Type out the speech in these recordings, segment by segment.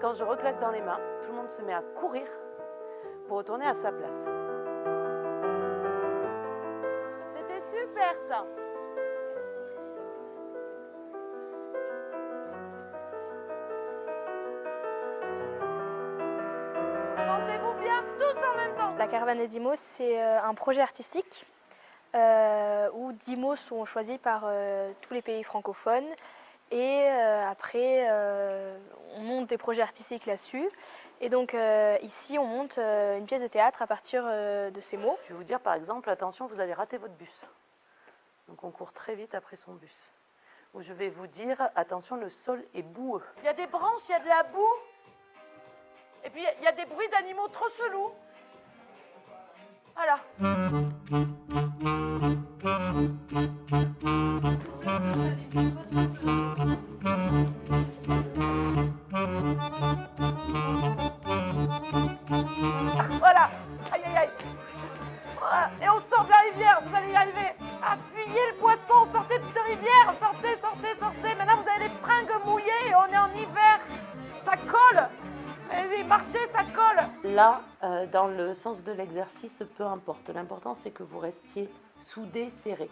Quand je reclaque dans les mains, tout le monde se met à courir pour retourner à sa place. C'était super ça! Sentez-vous bien tous en même temps! La caravane des 10 mots, c'est un projet artistique où 10 mots sont choisis par tous les pays francophones. Et après, on monte des projets artistiques là-dessus. Et donc ici, on monte une pièce de théâtre à partir de ces mots. Je vais vous dire par exemple, attention, vous allez rater votre bus. Donc on court très vite après son bus. Ou je vais vous dire, attention, le sol est boueux. Il y a des branches, il y a de la boue. Et puis il y a des bruits d'animaux trop chelous. Voilà. Voilà. Aïe aïe aïe. Voilà. Et on sort de la rivière, vous allez y arriver. Ah, fuyez le poisson, sortez de cette rivière. Sortez, sortez, sortez. Maintenant vous avez les fringues mouillées et on est en hiver. Ça colle. Allez, marchez, ça colle. Là, dans le sens de l'exercice, peu importe. L'important, c'est que vous restiez soudés, serrés.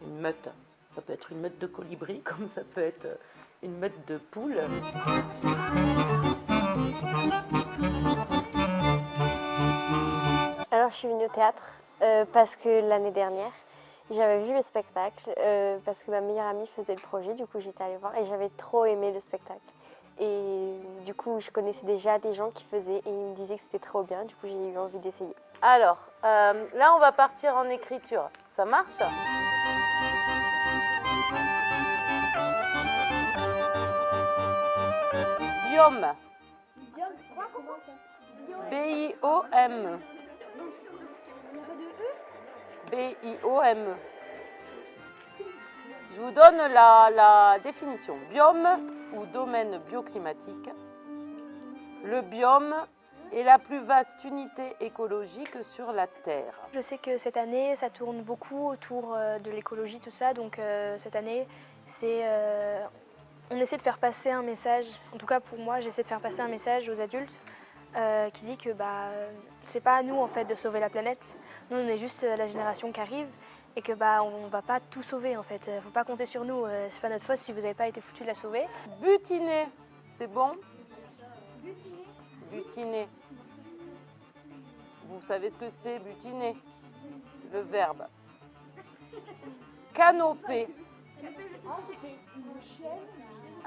Une meute. Ça peut être une meute de colibri, comme ça peut être une meute de poules. Alors, je suis venue au théâtre parce que l'année dernière, j'avais vu le spectacle parce que ma meilleure amie faisait le projet. Du coup, j'étais allée voir et j'avais trop aimé le spectacle. Et du coup, je connaissais déjà des gens qui faisaient et ils me disaient que c'était trop bien. Du coup, j'ai eu envie d'essayer. Alors, là, on va partir en écriture. Ça marche ? Biome. B-I-O-M. B-I-O-M. Je vous donne la définition. Biome ou domaine bioclimatique. Le biome est la plus vaste unité écologique sur la Terre. Je sais que cette année, ça tourne beaucoup autour de l'écologie, tout ça. Donc cette année, on essaie de faire passer un message. En tout cas pour moi, j'essaie de faire passer un message aux adultes qui dit que c'est pas à nous en fait de sauver la planète. Nous, on est juste la génération qui arrive et que on va pas tout sauver en fait. Faut pas compter sur nous. C'est pas notre faute si vous n'avez pas été foutus de la sauver. Butiner, c'est bon ? Butiner. Vous savez ce que c'est, butiner? Le verbe. Canopée.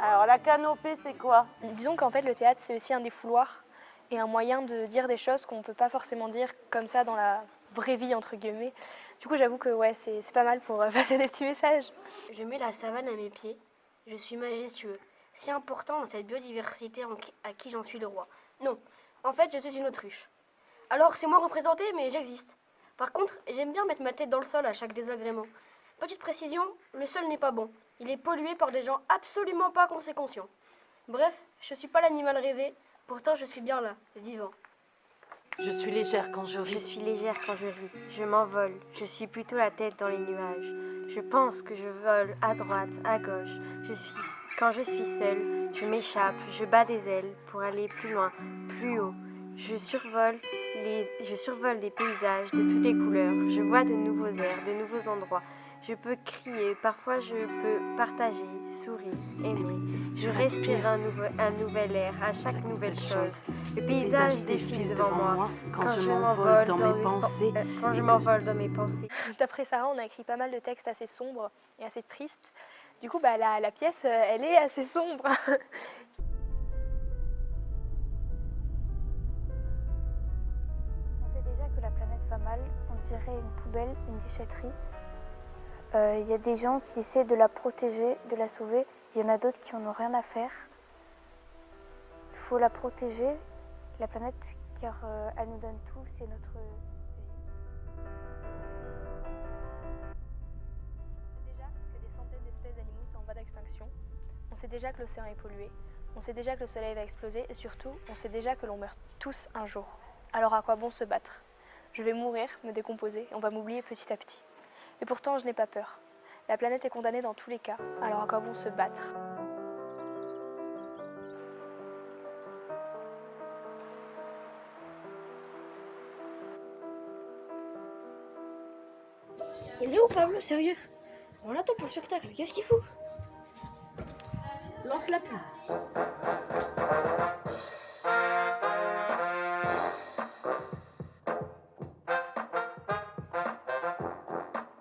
Alors, la canopée, c'est quoi? Disons qu'en fait, le théâtre, c'est aussi un défouloir et un moyen de dire des choses qu'on ne peut pas forcément dire comme ça dans la vraie vie, entre guillemets. Du coup, j'avoue que ouais, c'est pas mal pour passer des petits messages. Je mets la savane à mes pieds. Je suis majestueux, si important dans cette biodiversité à qui j'en suis le roi. Non, en fait, je suis une autruche. Alors, c'est moi représenté, mais j'existe. Par contre, j'aime bien mettre ma tête dans le sol à chaque désagrément. Petite précision, le sol n'est pas bon. Il est pollué par des gens absolument pas conséquents. Bref, je suis pas l'animal rêvé, pourtant je suis bien là, vivant. Je suis légère quand je ris. Je suis légère quand je ris. Je m'envole. Je suis plutôt la tête dans les nuages. Je pense que je vole à droite, à gauche. Quand je suis seule, je m'échappe, je bats des ailes pour aller plus loin, plus haut. Je survole des paysages de toutes les couleurs. Je vois de nouveaux airs, de nouveaux endroits. Je peux crier, parfois je peux partager, sourire, aimer. Je respire un nouvel air à chaque nouvelle chose. Le paysage défile devant moi quand je m'envole dans mes pensées. D'après Sarah, on a écrit pas mal de textes assez sombres et assez tristes. Du coup, la pièce, elle est assez sombre. On sait déjà que la planète va mal, on dirait une poubelle, une déchetterie. Il y a des gens qui essaient de la protéger, de la sauver. Il y en a d'autres qui en ont rien à faire. Il faut la protéger, la planète, car elle nous donne tout, c'est notre vie. On sait déjà que des centaines d'espèces d'animaux sont en voie d'extinction. On sait déjà que l'océan est pollué. On sait déjà que le soleil va exploser. Et surtout, on sait déjà que l'on meurt tous un jour. Alors à quoi bon se battre? Je vais mourir, me décomposer, et on va m'oublier petit à petit. Et pourtant, je n'ai pas peur. La planète est condamnée dans tous les cas, alors à quoi bon se battre? Il est où Pablo, sérieux? On l'attend pour le spectacle, qu'est-ce qu'il fout? Lance la pub.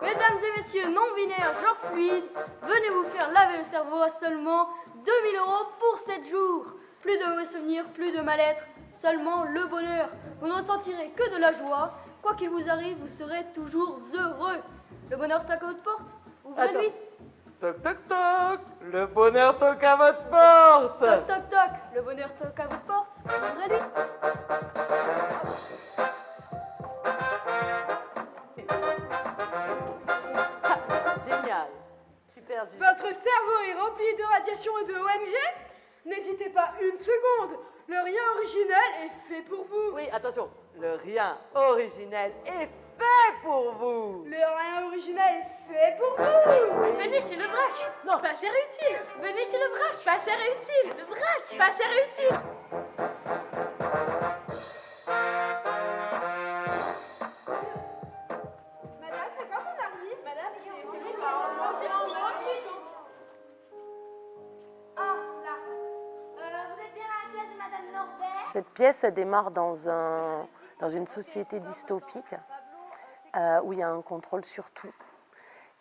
Mesdames et messieurs non-binaires, genre fluide, venez vous faire laver le cerveau à seulement 2000 € pour 7 jours. Plus de mauvais souvenirs, plus de mal-être, seulement le bonheur. Vous ne ressentirez que de la joie. Quoi qu'il vous arrive, vous serez toujours heureux. Le bonheur toque à votre porte. Ouvrez-lui. Toc toc toc, le bonheur toque à votre porte. Toc toc toc, le bonheur toque à votre porte. Ouvrez-lui. Génial, super génial. Votre cerveau est rempli de radiation et de ONG? N'hésitez pas une seconde. Le rien original est fait pour vous. Oui, attention, le rien originel est fait pour vous. Le rien original est fait pour vous. Venez chez le vrac. Non, pas cher et utile. Venez chez le vrac. Pas cher et utile. Le vrac. Pas cher et utile. Madame, c'est quand on arrive? Madame, c'est bon, Vous êtes bien à la classe de Madame Norbert? Cette pièce, elle démarre dans une société dystopique où il y a un contrôle sur tout.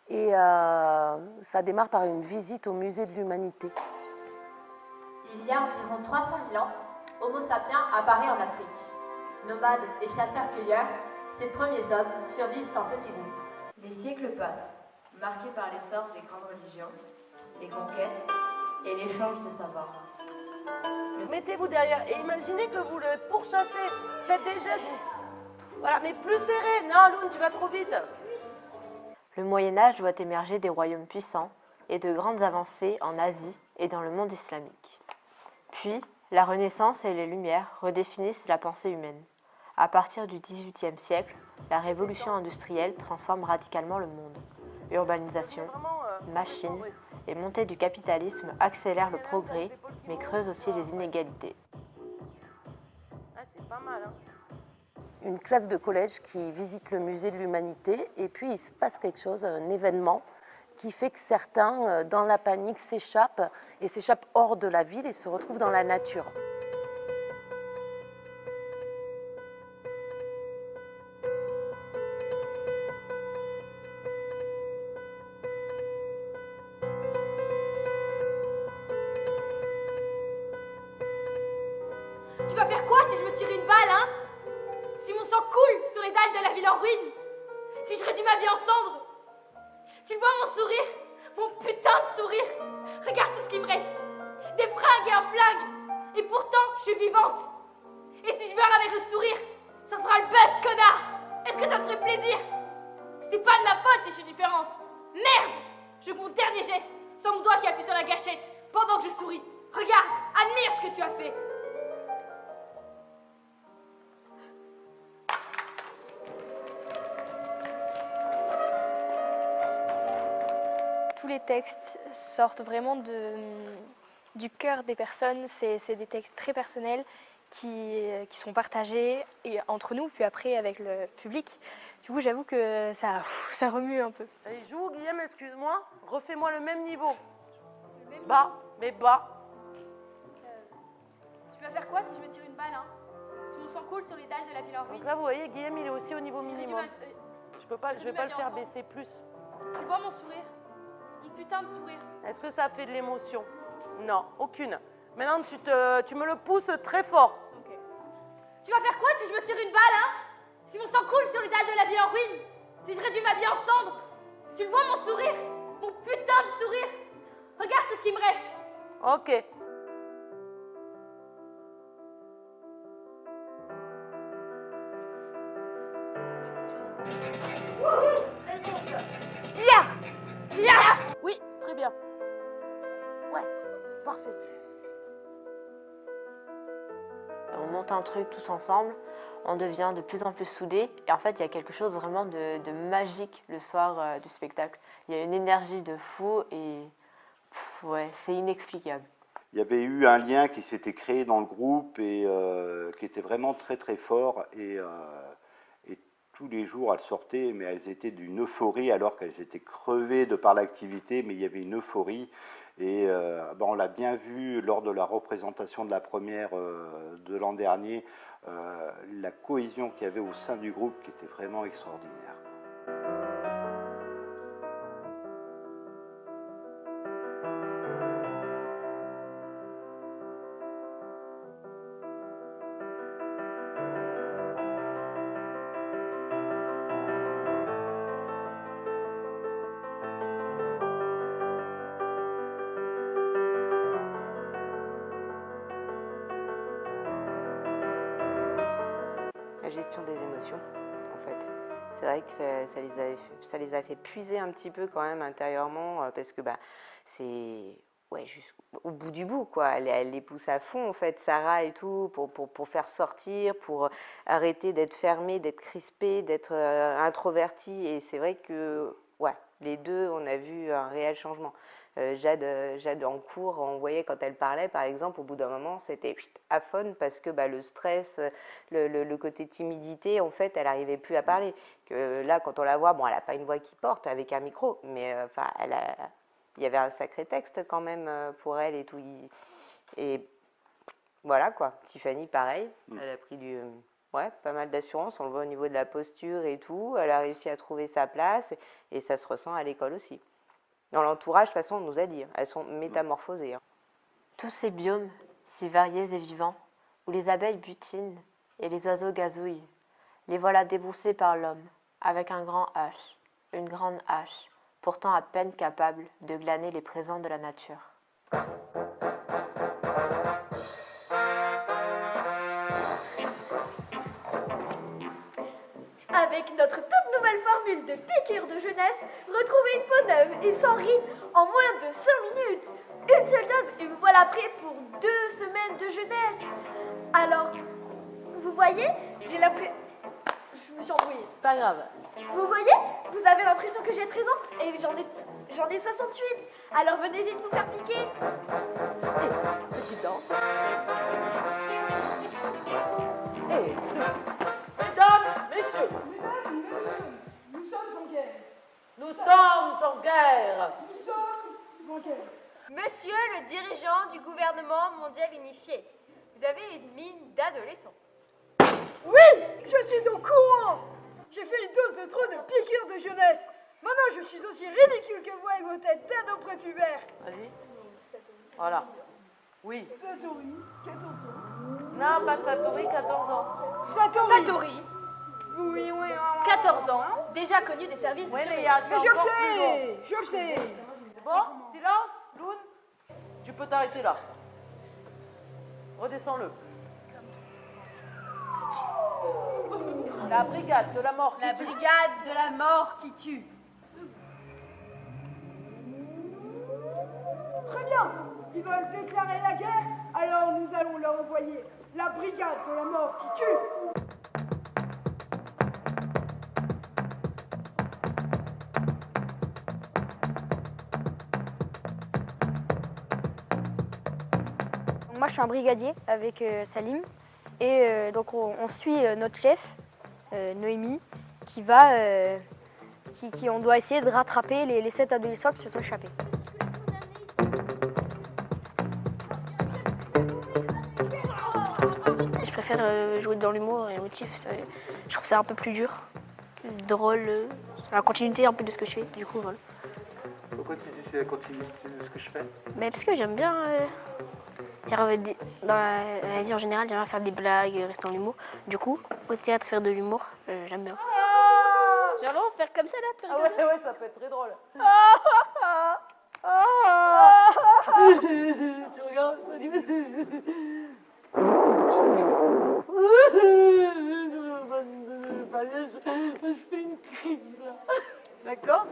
Et ça démarre par une visite au musée de l'humanité. Il y a environ 300 000 ans, Homo sapiens apparaît en Afrique. Nomades et chasseurs-cueilleurs, ces premiers hommes survivent en petits groupes. Les siècles passent, marqués par l'essor des grandes religions, les conquêtes et l'échange de savoir. Mettez-vous derrière et imaginez que vous le pourchassez. Faites des gestes. Voilà, mais plus serré. Non, Loun, tu vas trop vite. Le Moyen-Âge voit émerger des royaumes puissants et de grandes avancées en Asie et dans le monde islamique. Puis, la Renaissance et les Lumières redéfinissent la pensée humaine. À partir du XVIIIe siècle, la révolution industrielle transforme radicalement le monde. Urbanisation, machines et montée du capitalisme accélèrent le progrès, mais creusent aussi les inégalités. Ah, c'est pas mal, hein. Une classe de collège qui visite le musée de l'humanité et puis il se passe quelque chose, un événement qui fait que certains, dans la panique, s'échappent hors de la ville et se retrouvent dans la nature. Tu vas faire quoi si je me tire une balle, hein? Si mon sang coule sur les dalles de la ville en ruine? Si je réduis ma vie en cendres? Tu vois mon sourire? Mon putain de sourire? Regarde tout ce qui me reste. Des fringues et un flingue. Et pourtant, je suis vivante. Et si je meurs avec le sourire, ça fera le buzz, connard. Est-ce que ça te ferait plaisir? C'est pas de ma faute si je suis différente. Merde! Je fais mon dernier geste, sans mon doigt qui appuie sur la gâchette, pendant que je souris. Regarde, admire ce que tu as fait. Tous les textes sortent vraiment du cœur des personnes. C'est des textes très personnels qui sont partagés entre nous, puis après avec le public. Du coup, j'avoue que ça remue un peu. Allez, joue, Guillaume, excuse-moi. Refais-moi le même niveau. Bas, mais bas. Tu vas faire quoi si je me tire une balle, hein? Si mon sang coule sur les dalles de la ville en ruine? Donc là, vous voyez, Guillaume, il est aussi au niveau minimum. Je vais pas le faire baisser plus. Tu vois mon sourire? Mon putain de sourire. Est-ce que ça fait de l'émotion? Non, aucune. Maintenant, tu me le pousses très fort. Ok. Tu vas faire quoi si je me tire une balle, hein? Si mon sang coule sur les dalles de la ville en ruine? Si je réduis ma vie en cendres? Tu le vois mon sourire? Mon putain de sourire? Regarde tout ce qui me reste. Ok. Oui, très bien. Ouais, parfait. On monte un truc tous ensemble, on devient de plus en plus soudés et en fait il y a quelque chose vraiment de magique le soir du spectacle. Il y a une énergie de fou et ouais, c'est inexplicable. Il y avait eu un lien qui s'était créé dans le groupe et qui était vraiment très très fort et tous les jours, elles sortaient, mais elles étaient d'une euphorie, alors qu'elles étaient crevées de par l'activité, mais il y avait une euphorie. Et on l'a bien vu lors de la représentation de la première de l'an dernier, la cohésion qu'il y avait au sein du groupe qui était vraiment extraordinaire. La gestion des émotions, en fait. C'est vrai que ça les a fait puiser un petit peu quand même intérieurement, parce que c'est jusqu'au bout du bout, quoi. Elle les pousse à fond, en fait, Sarah et tout, pour faire sortir, pour arrêter d'être fermée, d'être crispée, d'être introvertie. Et c'est vrai que, les deux, on a vu un réel changement. Jade en cours, on voyait quand elle parlait, par exemple, au bout d'un moment, c'était aphone parce que le stress, le côté timidité, en fait, elle n'arrivait plus à parler. Que là, quand on la voit, elle n'a pas une voix qui porte avec un micro, mais il y avait un sacré texte quand même pour elle et tout. Et voilà, quoi. Tiffany, pareil, elle a pris pas mal d'assurance, on le voit au niveau de la posture et tout. Elle a réussi à trouver sa place et ça se ressent à l'école aussi. Dans l'entourage, de toute façon, on nous a dit, elles sont métamorphosées. Tous ces biomes, si variés et vivants, où les abeilles butinent et les oiseaux gazouillent, les voilà débroussés par l'homme, avec un grand H, une grande hache, pourtant à peine capable de glaner les présents de la nature. Avec notre toute nouvelle formule de piqûre de jeunesse, retrouvez une peau neuve et sans ride en moins de 5 minutes. Une seule dose et vous voilà prêt pour 2 semaines de jeunesse. Alors, vous voyez, j'ai l'impression... Je me suis embrouillée. Pas grave. Vous voyez, vous avez l'impression que j'ai 13 ans et j'en ai 68. Alors venez vite vous faire piquer. Petite danse. Mesdames, messieurs. Nous sommes en guerre. Nous sommes en guerre. Nous sommes en guerre. Monsieur le dirigeant du gouvernement mondial unifié, vous avez une mine d'adolescent. Oui, je suis au courant. J'ai fait une dose de trop de piqûres de jeunesse. Maintenant, je suis aussi ridicule que vous avec vos têtes d'ados prépubères. Vas-y. Voilà. Oui. Satori, 14 ans. Non, pas Satori, 14 ans. Satori, Oui, 14 ans, déjà connu des services de Oui, mais surveillance. Mais je le sais, je le sais. C'est bon? Silence, Loun. Tu peux t'arrêter là. Redescends-le. La brigade de la mort qui tue. Brigade de la mort qui tue. Très bien. Ils veulent déclarer la guerre, alors nous allons leur envoyer la brigade de la mort qui tue. Moi, je suis un brigadier avec Salim. Et donc, on suit notre chef, Noémie, qui va... on doit essayer de rattraper les 7 adolescents qui se sont échappés. Je préfère jouer dans l'humour et l'émotif. Je trouve ça un peu plus dur, drôle, la continuité un peu de ce que je fais. Du coup, voilà. Pourquoi tu dis c'est la continuité de ce que je fais? Mais parce que j'aime bien, dans la vie en général, j'aime bien faire des blagues, rester dans l'humour. Du coup, au théâtre, faire de l'humour, j'aime bien. Genre, faire comme ça là, plein de Ah ouais, ça peut être très drôle. Tu regardes, ça dit... Je fais une crise là. D'accord?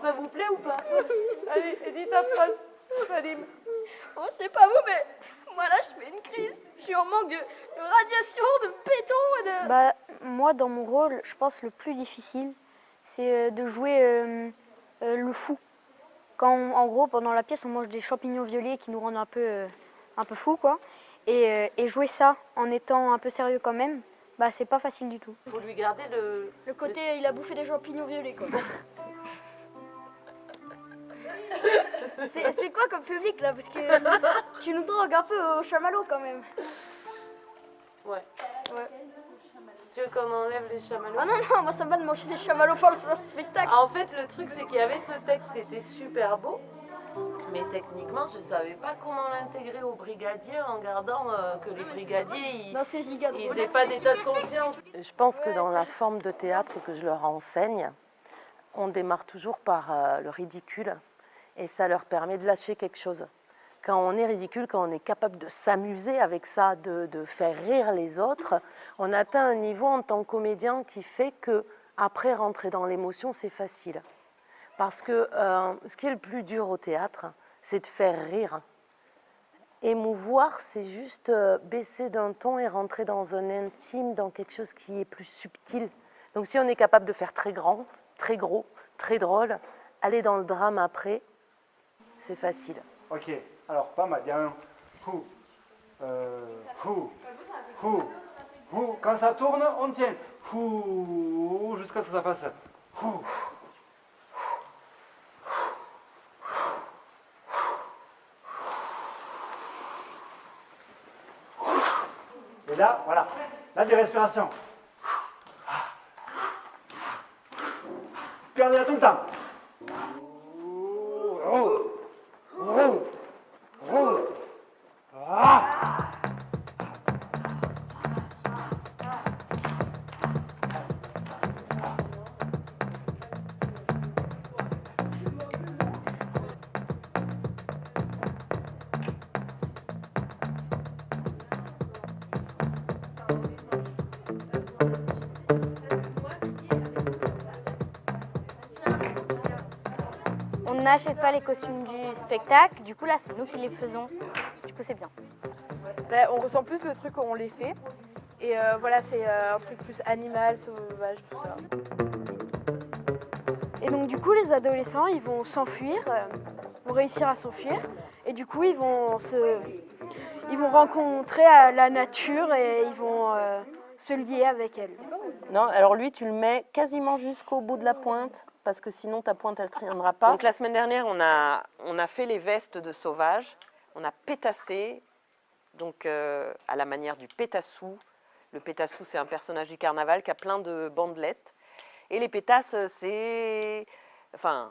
Ça vous plaît ou pas? Allez, dis ta phrase, Salim. Oh, je sais pas vous, mais moi là, je fais une crise. Je suis en manque de radiation, de béton et de... Moi, dans mon rôle, je pense le plus difficile, c'est de jouer le fou. Quand, en gros, pendant la pièce, on mange des champignons violets qui nous rendent un peu fous, quoi. Et jouer ça en étant un peu sérieux quand même, Bah c'est pas facile du tout. Il faut lui garder le... Le côté il a bouffé des champignons violets quoi. C'est quoi comme public là? Parce que tu nous drogues un peu au chamallow quand même. Ouais. Ouais. Tu veux qu'on enlève les chamallows? Ah non, non, moi ça me va de manger des chamallows pour le spectacle. En fait, le truc, c'est qu'il y avait ce texte qui était super beau, mais techniquement, je savais pas comment l'intégrer aux brigadiers en gardant que les brigadiers, ils n'aient pas d'état de conscience. Je pense que dans la forme de théâtre que je leur enseigne, on démarre toujours par le ridicule, et ça leur permet de lâcher quelque chose. Quand on est ridicule, quand on est capable de s'amuser avec ça, de faire rire les autres, on atteint un niveau en tant que comédien qui fait que après rentrer dans l'émotion, c'est facile. Parce que ce qui est le plus dur au théâtre, c'est de faire rire. Émouvoir, c'est juste baisser d'un ton et rentrer dans un intime, dans quelque chose qui est plus subtil. Donc si on est capable de faire très grand, très gros, très drôle, aller dans le drame après, c'est facile. Ok, alors pas mal, il y a un hou, hou. Quand ça tourne, on tient. Hou, jusqu'à ce que ça fasse. Hou. Et là, voilà, là des respirations. Gardez-la tout le temps. On n'achète pas les costumes du spectacle, du coup là c'est nous qui les faisons, du coup c'est bien. Ben, on ressent plus le truc quand on les fait. Et voilà, c'est un truc plus animal, sauvage, tout ça. Et donc du coup les adolescents ils vont s'enfuir, vont réussir à s'enfuir et du coup ils vont rencontrer la nature et ils vont se lier avec elle. Non, alors lui tu le mets quasiment jusqu'au bout de la pointe parce que sinon ta pointe elle ne tiendra pas. Donc la semaine dernière on a fait les vestes de sauvage, on a pétassé, donc à la manière du pétassou. Le pétassou c'est un personnage du carnaval qui a plein de bandelettes. Et les pétasses, c'est... Enfin,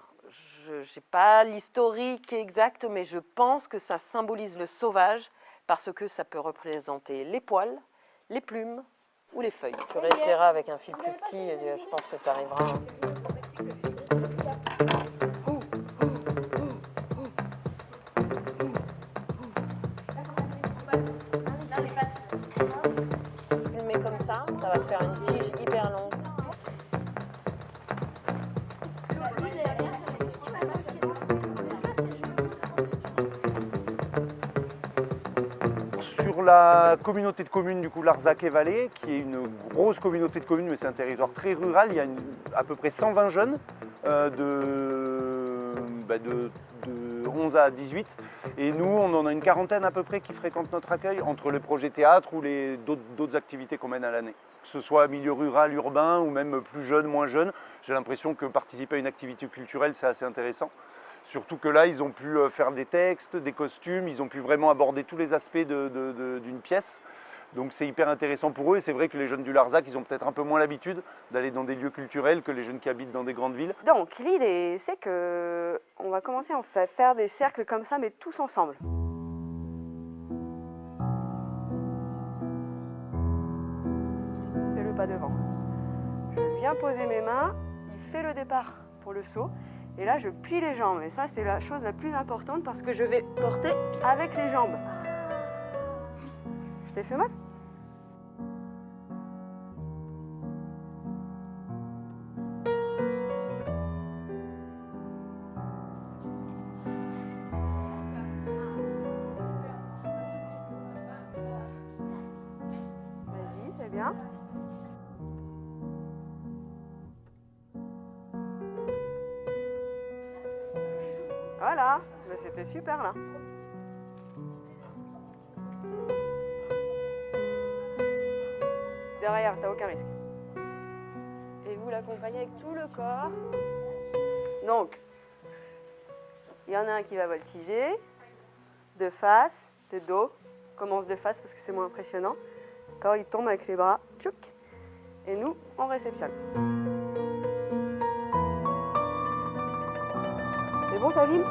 je n'ai pas l'historique exact, mais je pense que ça symbolise le sauvage parce que ça peut représenter les poils, les plumes ou les feuilles. Tu réessayeras avec un fil plus petit et je pense que tu arriveras. Tu le mets comme ça va te faire une tige hyper longue. Sur la communauté de communes du coup Larzac et Vallée, qui est une grosse communauté de communes, mais c'est un territoire très rural, il y a à peu près 120 jeunes de 11 à 18. Et nous, on en a une quarantaine à peu près qui fréquentent notre accueil, entre les projets théâtre ou d'autres activités qu'on mène à l'année. Que ce soit milieu rural, urbain ou même plus jeune, moins jeune, j'ai l'impression que participer à une activité culturelle, c'est assez intéressant. Surtout que là, ils ont pu faire des textes, des costumes, ils ont pu vraiment aborder tous les aspects d'une pièce. Donc c'est hyper intéressant pour eux et c'est vrai que les jeunes du Larzac, ils ont peut-être un peu moins l'habitude d'aller dans des lieux culturels que les jeunes qui habitent dans des grandes villes. Donc l'idée, c'est que on va commencer à faire des cercles comme ça, mais tous ensemble. Fais le pas devant. Je viens poser mes mains, il fait le départ pour le saut. Et là, je plie les jambes. Et ça, c'est la chose la plus importante parce que je vais porter avec les jambes. Je t'ai fait mal? Vas-y, c'est bien. Voilà, mais c'était super là. derrière, t'as aucun risque. Et vous l'accompagnez avec tout le corps. Donc, il y en a un qui va voltiger, de face, de dos. On commence de face parce que c'est moins impressionnant. Quand il tombe avec les bras, tchouk. Et nous, on réceptionne. C'est bon, Salim?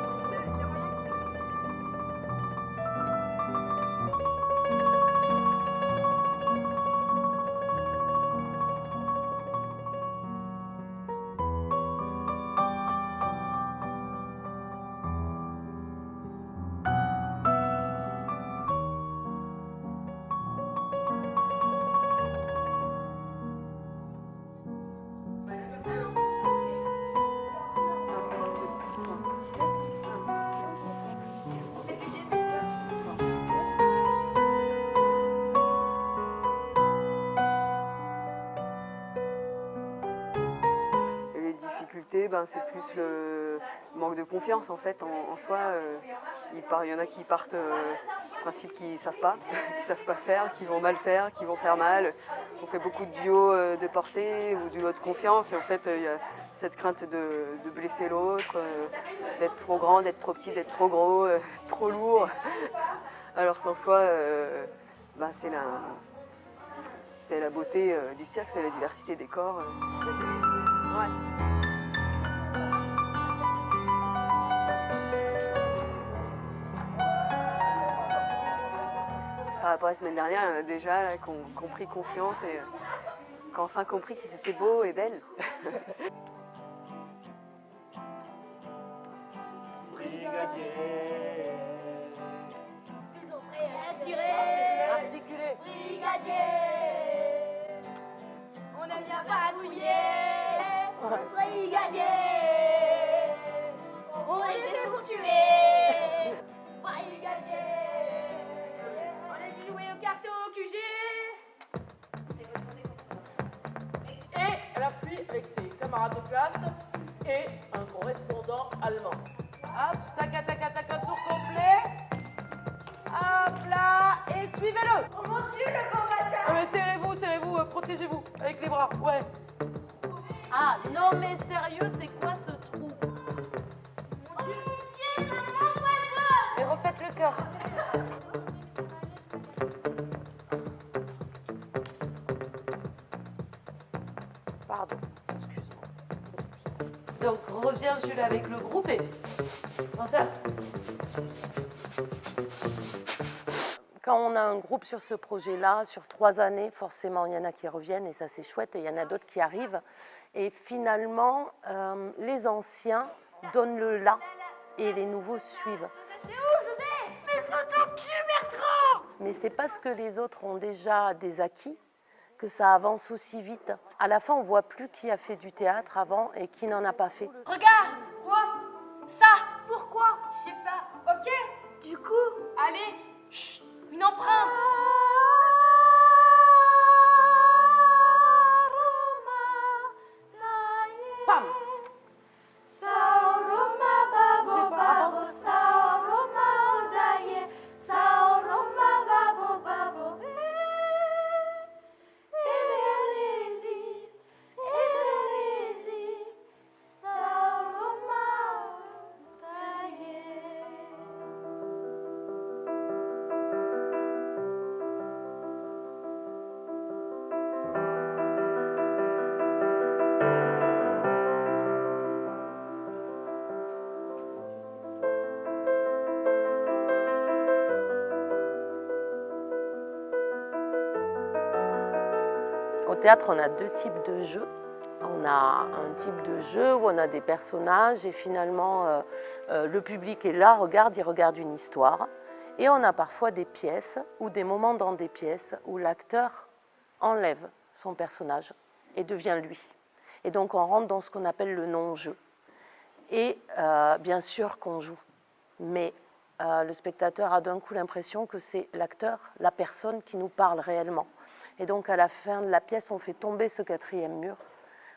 C'est plus le manque de confiance en fait en soi. Il y en a qui partent du principe qu'ils savent pas faire, qui vont mal faire, qui vont faire mal. On fait beaucoup de duos de portée ou duos de confiance et en fait il y a cette crainte de blesser l'autre, d'être trop grand, d'être trop petit, d'être trop gros, trop lourd. Alors qu'en soi, c'est la beauté du cirque, c'est la diversité des corps. Ouais. Par rapport à la semaine dernière, il y en a déjà là, qui ont pris confiance et qui ont enfin compris qu'ils étaient beaux et belles. Brigadier. Toujours prêt à tirer. Articulé. Brigadier. On aime bien patrouiller. Brigadier. On est fait pour tuer. Brigadier. Au QG. Et la pluie avec ses camarades de classe et un correspondant allemand. Hop, tac, tour complet. Hop là, et suivez-le. Oh mon Dieu, le combattant. Mais serrez-vous, protégez-vous avec les bras, ouais. Ah, non mais sérieux, c'est quoi ce trou? Mon Dieu, maman, poisson. Et refaites le cœur. Pardon, excuse-moi. Donc, reviens Jules avec le groupe et... Quand on a un groupe sur ce projet-là, sur 3 années, forcément, il y en a qui reviennent et ça c'est chouette, et il y en a d'autres qui arrivent. Et finalement, les anciens donnent le là et les nouveaux suivent. C'est où, José? Mais saute ton cul, Bertrand! Mais c'est parce que les autres ont déjà des acquis que ça avance aussi vite. À la fin, on voit plus qui a fait du théâtre avant et qui n'en a pas fait. Regarde. Quoi? Ça. Pourquoi? Je sais pas. Ok. Du coup, Allez. Chut. Une empreinte. Pam. Au théâtre, on a 2 types de jeux. On a un type de jeu où on a des personnages et finalement le public est là, il regarde une histoire. Et on a parfois des pièces ou des moments dans des pièces où l'acteur enlève son personnage et devient lui. Et donc on rentre dans ce qu'on appelle le non-jeu. Et bien sûr qu'on joue, mais le spectateur a d'un coup l'impression que c'est l'acteur, la personne qui nous parle réellement. Et donc à la fin de la pièce, on fait tomber ce 4e mur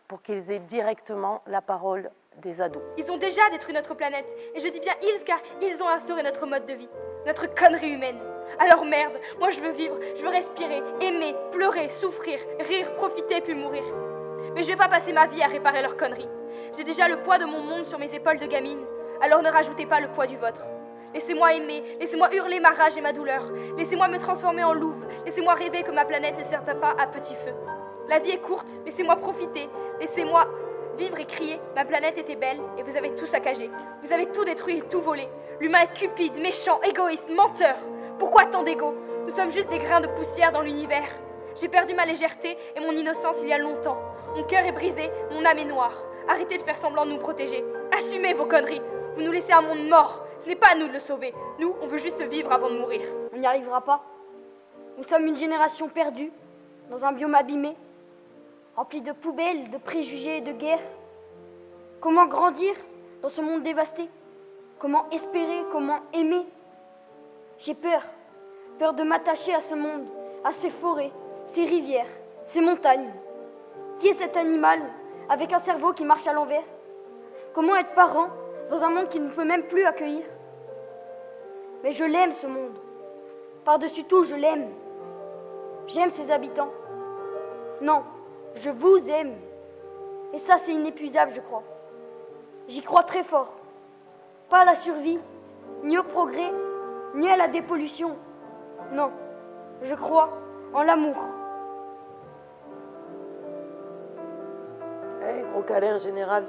pour qu'ils aient directement la parole des ados. Ils ont déjà détruit notre planète. Et je dis bien ils, car ils ont instauré notre mode de vie, notre connerie humaine. Alors merde, moi je veux vivre, je veux respirer, aimer, pleurer, souffrir, rire, profiter puis mourir. Mais je vais pas passer ma vie à réparer leurs conneries. J'ai déjà le poids de mon monde sur mes épaules de gamine, alors ne rajoutez pas le poids du vôtre. Laissez-moi aimer, laissez-moi hurler ma rage et ma douleur, laissez-moi me transformer en louve, laissez-moi rêver que ma planète ne s'éteint pas à petit feu. La vie est courte, laissez-moi profiter, laissez-moi vivre et crier, ma planète était belle et vous avez tout saccagé. Vous avez tout détruit et tout volé. L'humain est cupide, méchant, égoïste, menteur. Pourquoi tant d'ego? Nous sommes juste des grains de poussière dans l'univers. J'ai perdu ma légèreté et mon innocence il y a longtemps. Mon cœur est brisé, mon âme est noire. Arrêtez de faire semblant de nous protéger. Assumez vos conneries. Vous nous laissez un monde mort. Ce n'est pas à nous de le sauver. Nous, on veut juste vivre avant de mourir. On n'y arrivera pas. Nous sommes une génération perdue, dans un biome abîmé, rempli de poubelles, de préjugés et de guerres. Comment grandir dans ce monde dévasté? Comment espérer? Comment aimer? J'ai peur. Peur de m'attacher à ce monde, à ces forêts, ces rivières, ces montagnes. Qui est cet animal avec un cerveau qui marche à l'envers? Comment être parent dans un monde qui ne peut même plus accueillir? Mais je l'aime, ce monde. Par-dessus tout, je l'aime. J'aime ses habitants. Non, je vous aime. Et ça, c'est inépuisable, je crois. J'y crois très fort. Pas à la survie, ni au progrès, ni à la dépollution. Non, je crois en l'amour. Hey, gros câlin général.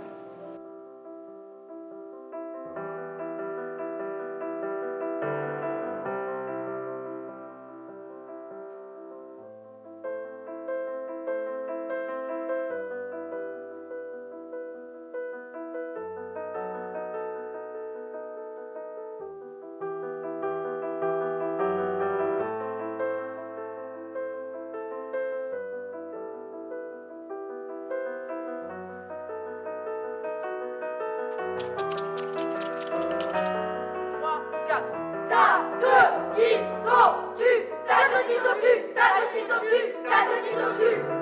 T'as petit au cul, t'as petit au cul, t'as petit au cul, t'as petit au cul.